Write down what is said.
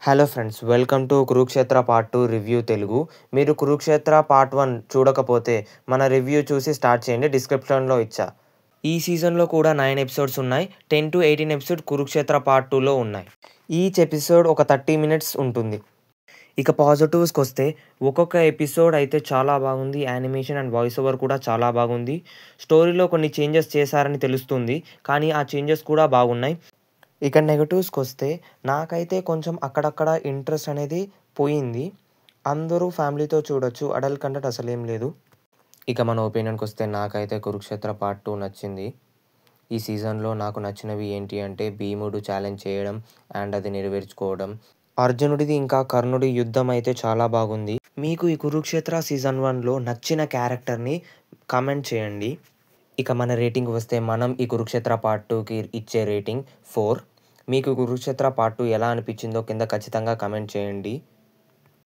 Hello friends, welcome to Kurukshetra part 2 review Telugu. మీరు Kurukshetra part 1 చూడకపోతే మన రివ్యూ చూసి స్టార్ట్ చేయండి, డిస్క్రిప్షన్లో ఇచ్చా. ఈ సీజన్లో కూడా 9 ఎపిసోడ్స్ ఉన్నాయి. 10 to 18 ఎపిసోడ్ కురుక్షేత్ర పార్ట్ 2లో ఉన్నాయి. ఈచ్ ఎపిసోడ్ ఒక 30 minutes ఉంటుంది. ఇక పాజిటివ్స్కి వస్తే ఒక్కొక్క ఎపిసోడ్ అయితే చాలా బాగుంది. యానిమేషన్ అండ్ వాయిస్ ఓవర్ కూడా చాలా బాగుంది. స్టోరీలో కొన్ని చేంజెస్ చేశారని తెలుస్తుంది, కానీ ఆ చేంజెస్ కూడా బాగున్నాయి. ఇక నెగటివ్స్కి వస్తే నాకైతే కొంచెం అక్కడక్కడ ఇంట్రెస్ట్ అనేది పోయింది. అందరూ ఫ్యామిలీతో చూడొచ్చు, అడల్ట్ కంటెంట్ అసలేం లేదు. ఇక మన ఒపీనియన్కి వస్తే నాకైతే కురుక్షేత్ర పార్ట్ 2 నచ్చింది. ఈ సీజన్లో నాకు నచ్చినవి ఏంటి అంటే భీముడు ఛాలెంజ్ చేయడం అండ్ అది నెరవేర్చుకోవడం. అర్జునుడిది ఇంకా కర్ణుడి యుద్ధం అయితే చాలా బాగుంది. మీకు ఈ కురుక్షేత్ర సీజన్ 1లో నచ్చిన క్యారెక్టర్ని కామెంట్ చేయండి. ఇక మన రేటింగ్ వస్తే మనం ఈ కురుక్షేత్ర పార్ట్ 2కి ఇచ్చే రేటింగ్ 4. మీకు కురుక్షేత్ర పార్ట్ 2 ఎలా అనిపించిందో కింద ఖచ్చితంగా కామెంట్ చేయండి.